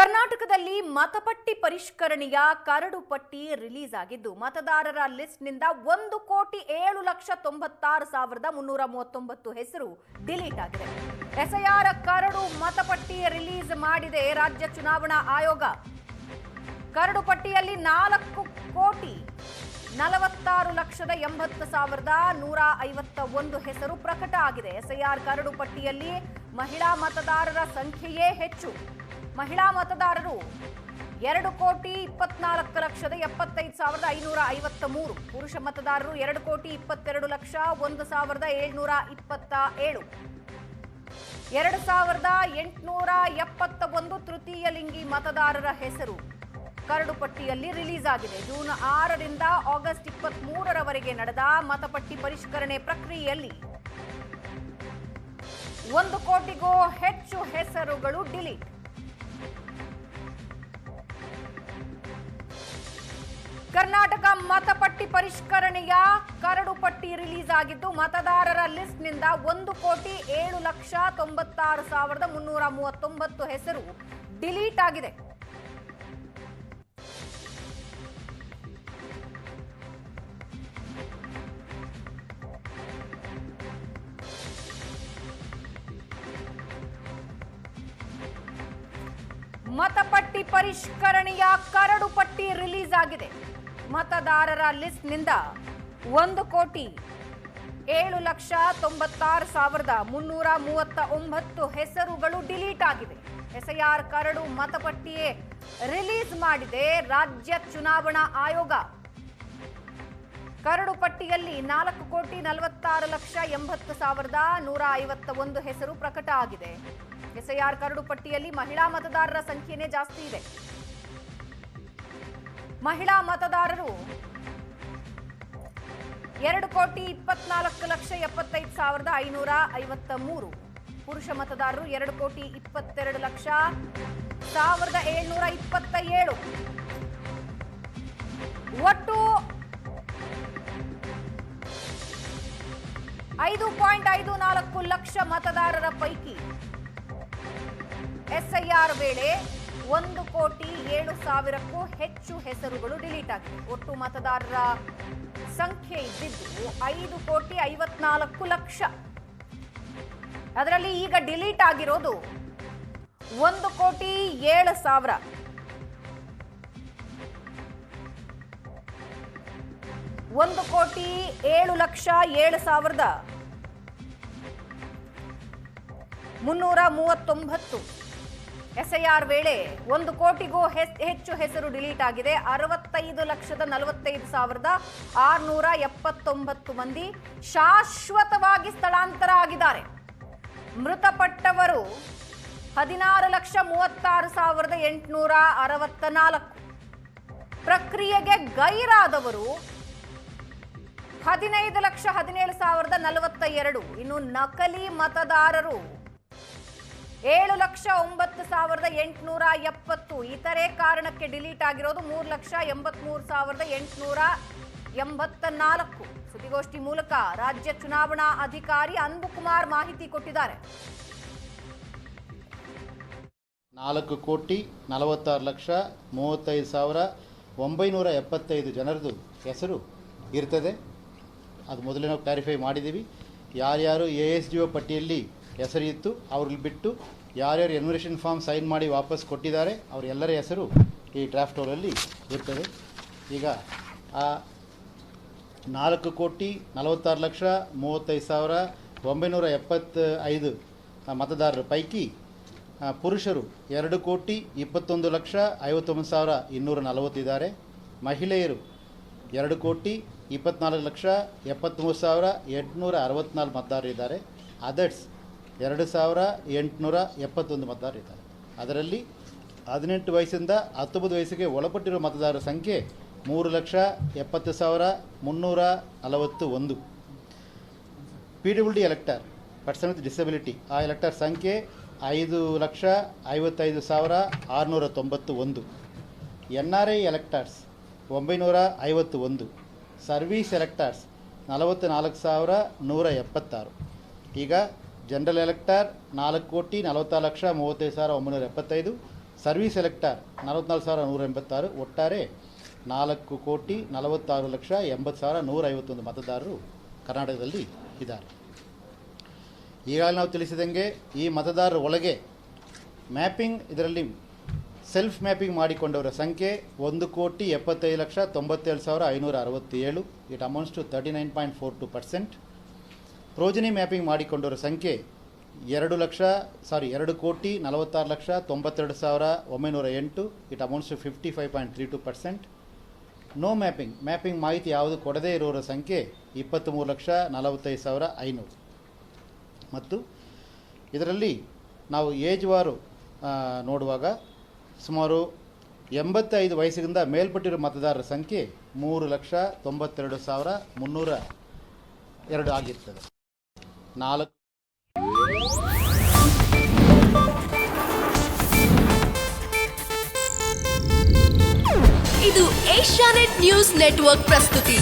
ಕರ್ನಾಟಕದಲ್ಲಿ ಮತಪಟ್ಟಿ ಪರಿಷ್ಕರಣೆಯ ಕರಡು ಪಟ್ಟಿ ರಿಲೀಸ್ ಆಗಿದ್ದು ಮತದಾರರ ಲಿಸ್ಟ್ನಿಂದ 1,796,339 ಹೆಸರು ಡಿಲೀಟ್ ಆಗಿದೆ. ಎಸ್ಐಆರ್ ಕರಡು ಮತಪಟ್ಟಿ ರಿಲೀಸ್ ಮಾಡಿದೆ ರಾಜ್ಯ ಚುನಾವಣಾ ಆಯೋಗ. ಕರಡು ಪಟ್ಟಿಯಲ್ಲಿ 4,46,80,151 ಹೆಸರು ಪ್ರಕಟ ಆಗಿದೆ. ಎಸ್ಐಆರ್ ಕರಡು ಪಟ್ಟಿಯಲ್ಲಿ ಮಹಿಳಾ ಮತದಾರರ ಸಂಖ್ಯೆಯೇ ಹೆಚ್ಚು. ಮಹಿಳಾ ಮತದಾರರು 2,24,75,553, ಪುರುಷ ಮತದಾರರು 2,22,01,727, 2,871 ತೃತೀಯ ಲಿಂಗಿ ಮತದಾರರ ಹೆಸರು ಕರಡು ಪಟ್ಟಿಯಲ್ಲಿ ರಿಲೀಸ್ ಆಗಿದೆ. ಜೂನ್ 6ರಿಂದ ಆಗಸ್ಟ್ 23ರವರೆಗೆ ನಡೆದ ಮತಪಟ್ಟಿ ಪರಿಷ್ಕರಣೆ ಪ್ರಕ್ರಿಯೆಯಲ್ಲಿ 1 ಕೋಟಿಗೂ ಹೆಚ್ಚು ಹೆಸರುಗಳು ಡಿಲೀಟ್. ಕರ್ನಾಟಕ ಮತಪಟ್ಟಿ ಪರಿಷ್ಕರಣೆಯ ಕರಡು ಪಟ್ಟಿ ರಿಲೀಸ್ ಆಗಿದ್ದು ಮತದಾರರ ಲಿಸ್ಟ್ನಿಂದ 1,796,339 ಹೆಸರು ಡಿಲೀಟ್ ಆಗಿದೆ. ಮತಪಟ್ಟಿ ಪರಿಷ್ಕರಣೆಯ ಕರಡು ಪಟ್ಟಿ ರಿಲೀಸ್ ಆಗಿದೆ. ಮತದಾರರ ಲಿಸ್ಟ್ನಿಂದ 1,796,339 ಹೆಸರುಗಳು ಡಿಲೀಟ್ ಆಗಿವೆ. ಎಸ್ಐಆರ್ ಕರಡು ಮತಪಟ್ಟಿಯೇ ರಿಲೀಸ್ ಮಾಡಿದೆ ರಾಜ್ಯ ಚುನಾವಣಾ ಆಯೋಗ. ಕರಡು ಪಟ್ಟಿಯಲ್ಲಿ 4,46,80,151 ಹೆಸರು ಪ್ರಕಟ ಆಗಿದೆ. ಎಸ್ಐಆರ್ ಕರಡು ಪಟ್ಟಿಯಲ್ಲಿ ಮಹಿಳಾ ಮತದಾರರ ಸಂಖ್ಯೆನೇ ಜಾಸ್ತಿ ಇದೆ. ಮಹಿಳಾ ಮತದಾರರು 2,24,75,553, ಪುರುಷ ಮತದಾರರು 2,22,1,727, ಒಟ್ಟು 5.54 ಲಕ್ಷ ಮತದಾರರ ಪೈಕಿ ಎಸ್ಐಆರ್ ವೇಳೆ 1,07,000ಕ್ಕೂ ಹೆಚ್ಚು ಹೆಸರುಗಳು ಡಿಲೀಟ್ ಆಗಿದೆ. ಒಟ್ಟು ಮತದಾರರ ಸಂಖ್ಯೆ ಇದ್ದಿದ್ದು 5,54,00,000. ಅದರಲ್ಲಿ ಈಗ ಡಿಲೀಟ್ ಆಗಿರೋದು 1,07,000. 1,07,339. ಎಸ್ಐಆರ್ ವೇಳೆ 1 ಕೋಟಿಗೂ ಹೆಚ್ಚು ಹೆಸರು ಡಿಲೀಟ್ ಆಗಿದೆ. 65,45,679 ಮಂದಿ ಶಾಶ್ವತವಾಗಿ ಸ್ಥಳಾಂತರ ಆಗಿದ್ದಾರೆ. ಮೃತಪಟ್ಟವರು 16,36,864. ಪ್ರಕ್ರಿಯೆಗೆ ಗೈರಾದವರು 15,17,042. ಇನ್ನು ನಕಲಿ ಮತದಾರರು 7,09,870. ಇತರೆ ಕಾರಣಕ್ಕೆ ಡಿಲೀಟ್ ಆಗಿರೋದು 3,83,884. ಸುದ್ದಿಗೋಷ್ಠಿ ಮೂಲಕ ರಾಜ್ಯ ಚುನಾವಣಾ ಅಧಿಕಾರಿ ಅನ್ಬುಕುಮಾರ್ ಮಾಹಿತಿ ಕೊಟ್ಟಿದ್ದಾರೆ. 4,46,35,975 ಜನರದು ಹೆಸರು ಇರ್ತದೆ. ಅದು ಮೊದಲೇ ನಾವು ಕ್ಲಾರಿಫೈ ಮಾಡಿದ್ದೀವಿ. ಯಾರ್ಯಾರು ASDO ಪಟ್ಟಿಯಲ್ಲಿ ಹೆಸರಿತ್ತು ಅವ್ರಲ್ಲಿ ಬಿಟ್ಟು ಯಾರ್ಯಾರು ಎನ್ಯುಮರೇಷನ್ ಫಾರ್ಮ್ ಸೈನ್ ಮಾಡಿ ವಾಪಸ್ ಕೊಟ್ಟಿದ್ದಾರೆ ಅವರೆಲ್ಲರ ಹೆಸರು ಈ ಡ್ರಾಫ್ಟ್ ರೋಲಲ್ಲಿ ಇರ್ತದೆ. ಈಗ ಆ 4,46,35,975 ಮತದಾರರ ಪೈಕಿ ಪುರುಷರು 2,21,59,240 ಇದ್ದಾರೆ. ಮಹಿಳೆಯರು 2,24,73,864 ಮತದಾರರಿದ್ದಾರೆ. ಅದರ್ಸ್ 2,871 ಮತದಾರರಿದ್ದಾರೆ. ಅದರಲ್ಲಿ 18 ವಯಸ್ಸಿಂದ 19 ವಯಸ್ಸಿಗೆ ಒಳಪಟ್ಟಿರುವ ಮತದಾರರ ಸಂಖ್ಯೆ 3,70,341. PWD elector person with disability ಆ ಎಲೆಕ್ಟರ್ ಸಂಖ್ಯೆ 5,55,691. NRI electors 951. Service electors 44,176. ಈಗ ಜನರಲ್ ಎಲೆಕ್ಟರ್ 4,46,35,975. ಸರ್ವಿಸ್ ಎಲೆಕ್ಟರ್ 44,186, ಒಟ್ಟಾರೆ 4,46,80,151 ಮತದಾರರು ಕರ್ನಾಟಕದಲ್ಲಿ ಇದ್ದಾರೆ. ಈಗಾಗಲೇ ನಾವು ತಿಳಿಸಿದಂಗೆ ಈ ಮತದಾರರ ಒಳಗೆ ಮ್ಯಾಪಿಂಗ್, ಇದರಲ್ಲಿ ಸೆಲ್ಫ್ ಮ್ಯಾಪಿಂಗ್ ಮಾಡಿಕೊಂಡವರ ಸಂಖ್ಯೆ 1,75,97,567. It amounts to 39.42%. Progeny mapping ಮಾಡಿಕೊಂಡವರ ಸಂಖ್ಯೆ 2,46,92,908. It amounts to 55.32%. No mapping ಮಾಹಿತಿ ಯಾವುದು ಕೊಡದೇ ಇರೋರ ಸಂಖ್ಯೆ 23,45,500. ಮತ್ತು ಇದರಲ್ಲಿ ನಾವು ಏಜ್ ವಾರು ನೋಡುವಾಗ ಸುಮಾರು 85 ವಯಸ್ಸಿನಿಂದ ಮೇಲ್ಪಟ್ಟಿರೋ ಮತದಾರರ ಸಂಖ್ಯೆ 3,92,302 ಆಗಿರ್ತದೆ. ಇದು ಏಷ್ಯಾನೆಟ್ ನ್ಯೂಸ್ ನೆಟ್ವರ್ಕ್ ಪ್ರಸ್ತುತಿ.